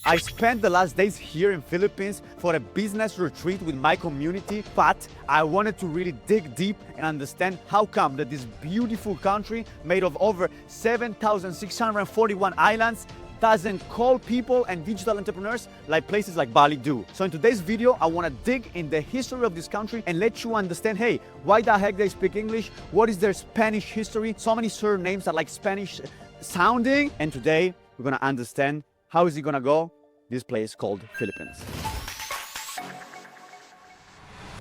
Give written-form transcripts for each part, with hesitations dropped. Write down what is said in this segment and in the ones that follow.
I spent the last days here in Philippines for a business retreat with my community, but I wanted to really dig deep and understand how come that this beautiful country made of over 7,641 islands doesn't call people and digital entrepreneurs like places like Bali do. So in today's video, I want to dig in the history of this country and let you understand, hey, why the heck they speak English? What is their Spanish history? So many surnames are like Spanish sounding. And today we're going to understand how is it going to go this place called Philippines.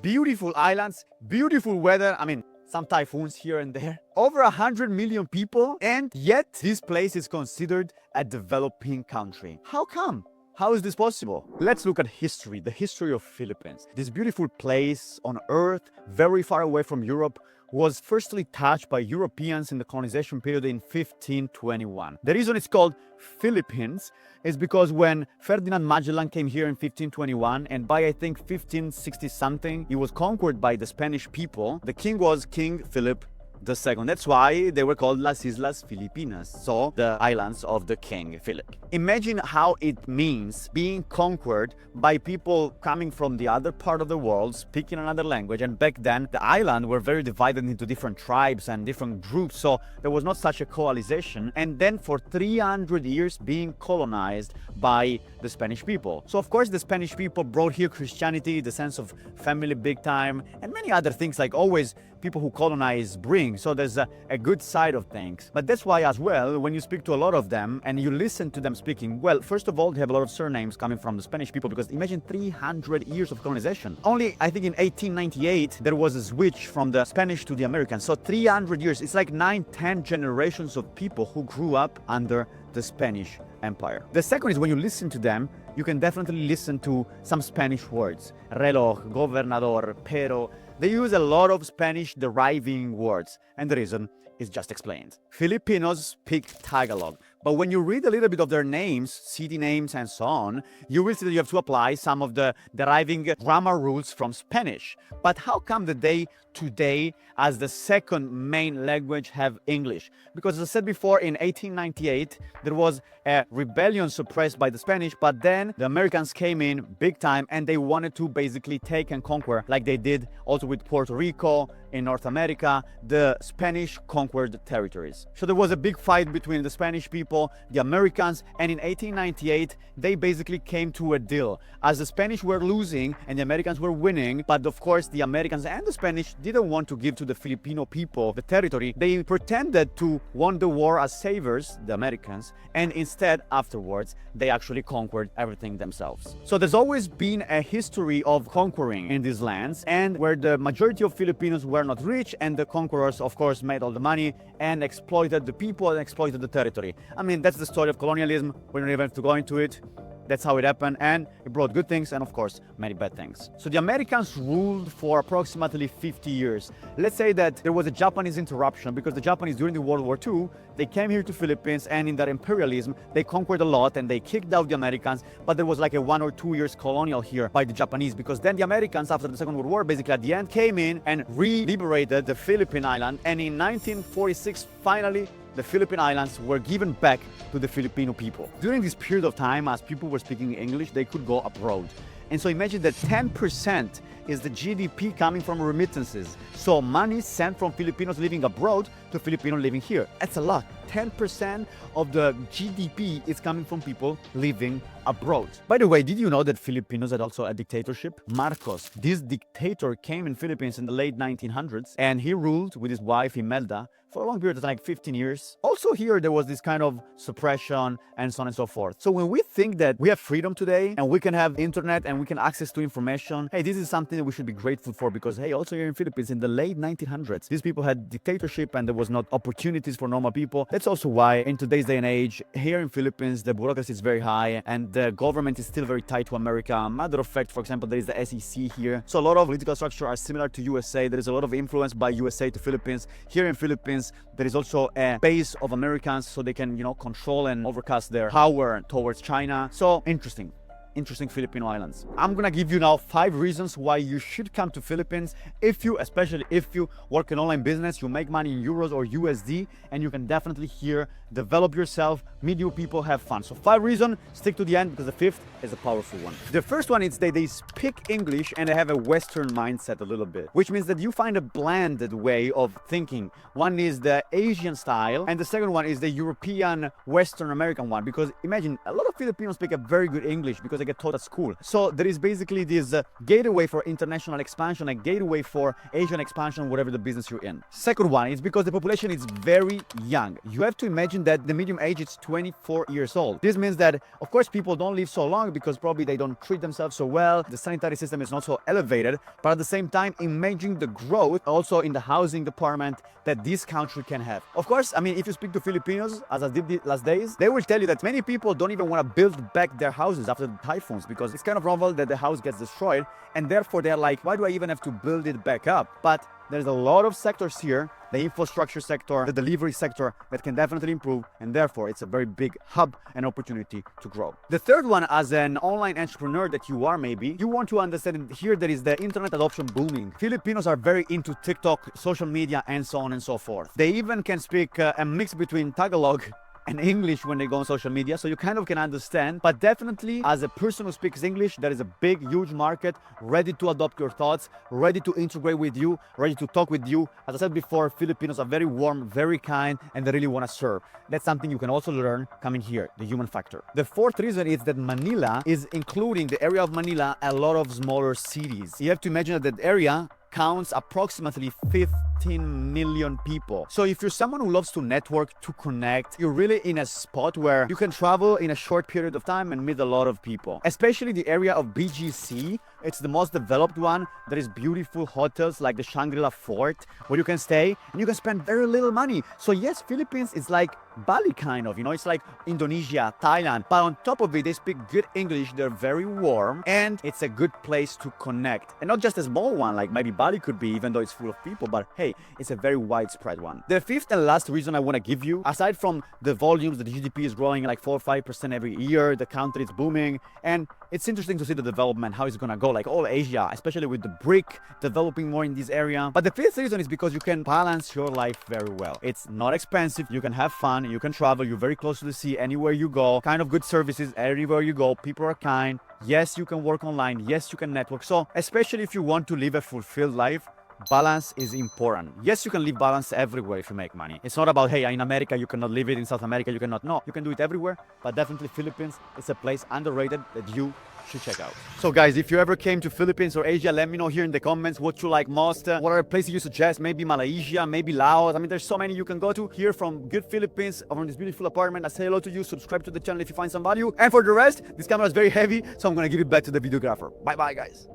Beautiful islands, beautiful weather. I mean, some typhoons here and there. Over 100 million people, and yet this place is considered a developing country. How come? How is this possible? Let's look at history, the history of Philippines. This beautiful place on earth, very far away from Europe, was firstly touched by Europeans in the colonization period in 1521. The reason it's called Philippines is because when Ferdinand Magellan came here in 1521, and by I think 1560 something, he was conquered by the Spanish people. The king was King Philip II. That's why they were called Las Islas Filipinas, so the islands of the King Philip. Imagine how it means being conquered by people coming from the other part of the world, speaking another language, and back then the island were very divided into different tribes and different groups, so there was not such a coalition, and then for 300 years being colonized by the Spanish people. So of course the Spanish people brought here Christianity, the sense of family big time, and many other things like always people who colonize bring. So there's a good side of things. But that's why as well, when you speak to a lot of them and you listen to them speaking, well, first of all, they have a lot of surnames coming from the Spanish people, because imagine 300 years of colonization. Only, I think in 1898, there was a switch from the Spanish to the Americans. So 300 years, it's like 9-10 generations of people who grew up under the Spanish Empire. The second is when you listen to them, you can definitely listen to some Spanish words. Reloj, gobernador, pero. They use a lot of Spanish deriving words, and the reason is just explained. Filipinos speak Tagalog, but when you read a little bit of their names, city names and so on, you will see that you have to apply some of the deriving grammar rules from Spanish. But how come that they today, as the second main language, have English? Because as I said before, in 1898, there was a rebellion suppressed by the Spanish, but then the Americans came in big time and they wanted to basically take and conquer, like they did also with Puerto Rico in North America. The Spanish conquered territories. So there was a big fight between the Spanish people, the Americans, and in 1898, they basically came to a deal. As the Spanish were losing and the Americans were winning, but of course the Americans and the Spanish didn't want to give to the Filipino people the territory. They pretended to won the war as saviors, the Americans, and instead afterwards they actually conquered everything themselves. So there's always been a history of conquering in these lands, and where the majority of Filipinos were not rich, and the conquerors of course made all the money and exploited the people and exploited the territory. I mean, that's the story of colonialism. We don't even have to go into it. That's how it happened, and it brought good things and of course many bad things. So the Americans ruled for approximately 50 years. Let's say that there was a Japanese interruption, because the Japanese during the World War II, they came here to Philippines, and in their imperialism they conquered a lot and they kicked out the Americans, but there was like a 1 or 2 years colonial here by the Japanese, because then the Americans after the Second World War basically at the end came in and re-liberated the Philippine island, and in 1946 finally the Philippine Islands were given back to the Filipino people. During this period of time, as people were speaking English, they could go abroad. And so imagine that 10% is the GDP coming from remittances. So money sent from Filipinos living abroad to Filipinos living here. That's a lot. 10% of the GDP is coming from people living abroad. By the way, did you know that Filipinos had also a dictatorship? Marcos, this dictator, came in Philippines in the late 1900s, and he ruled with his wife Imelda for a long period of like 15 years. Also here, there was this kind of suppression and so on and so forth. So when we think that we have freedom today and we can have internet and we can access to information, hey, this is something that we should be grateful for, because hey, also here in Philippines in the late 1900s, these people had dictatorship and there was not opportunities for normal people. That's also why in today's day and age, here in Philippines, the bureaucracy is very high and the government is still very tied to America. Matter of fact, for example, there is the SEC here. So a lot of political structure are similar to USA. There is a lot of influence by USA to Philippines. Here in Philippines, there is also a base of Americans, so they can, control and overcast their power towards China. So interesting. interesting Filipino islands. I'm gonna give you now 5 reasons why you should come to Philippines especially if you work in online business, you make money in euros or USD, and you can definitely here develop yourself, meet new people, have fun. So 5 reasons, stick to the end because the 5th is a powerful one. The first one is they speak English and they have a Western mindset a little bit, which means that you find a blended way of thinking. One is the Asian style and the second one is the European Western American one, because imagine a lot of Filipinos speak a very good English because they get taught at school. So there is basically this gateway for international expansion, a gateway for Asian expansion, whatever the business you're in. Second one is because the population is very young. You have to imagine that the medium age is 24 years old. This means that, of course, people don't live so long because probably they don't treat themselves so well. The sanitary system is not so elevated, but at the same time, imagine the growth also in the housing department that this country can have. Of course, I mean, if you speak to Filipinos, as I did the last days, they will tell you that many people don't even want to build back their houses after the typhoons because it's kind of normal that the house gets destroyed, and therefore they're like, why do I even have to build it back up? But there's a lot of sectors here, the infrastructure sector, the delivery sector, that can definitely improve, and therefore it's a very big hub and opportunity to grow. The third one, as an online entrepreneur that you are, maybe you want to understand here that is the internet adoption booming. Filipinos are very into TikTok, social media, and so on and so forth. They even can speak a mix between Tagalog and English when they go on social media, so you kind of can understand. But definitely, as a person who speaks English, there is a big, huge market ready to adopt your thoughts, ready to integrate with you, ready to talk with you. As I said before, Filipinos are very warm, very kind, and they really want to serve. That's something you can also learn coming here, the human factor. The fourth reason is that Manila is including the area of Manila, a lot of smaller cities. You have to imagine that area counts approximately 15 million people. So if you're someone who loves to network, to connect, you're really in a spot where you can travel in a short period of time and meet a lot of people. Especially the area of BGC, it's the most developed one. There is beautiful hotels like the Shangri-La Fort where you can stay and you can spend very little money. So yes, Philippines is like Bali kind of, it's like Indonesia, Thailand, but on top of it, they speak good English, they're very warm, and it's a good place to connect. And not just a small one, like maybe Bali could be, even though it's full of people, but hey, it's a very widespread one. The fifth and last reason I want to give you, aside from the volumes, the GDP is growing like 4 or 5% every year, the country is booming, and it's interesting to see the development, how it's gonna go, like all Asia, especially with the BRIC developing more in this area. But the fifth reason is because you can balance your life very well. It's not expensive, you can have fun, you can travel, you're very close to the sea anywhere you go, kind of good services everywhere you go, people are kind. Yes, you can work online, yes, you can network. So especially if you want to live a fulfilled life, balance is important. Yes, you can live balance everywhere if you make money. It's not about, hey, in America you cannot live it, in South America you cannot. No, you can do it everywhere, but definitely Philippines is a place underrated that you should check out. So guys, if you ever came to Philippines or Asia, let me know here in the comments what you like most. What are the places you suggest? Maybe Malaysia, maybe Laos. I mean, there's so many you can go to. Here from good Philippines, from this beautiful apartment, I say hello to you. Subscribe to the channel if you find some value. And for the rest, this camera is very heavy, so I'm gonna give it back to the videographer. Bye bye, guys.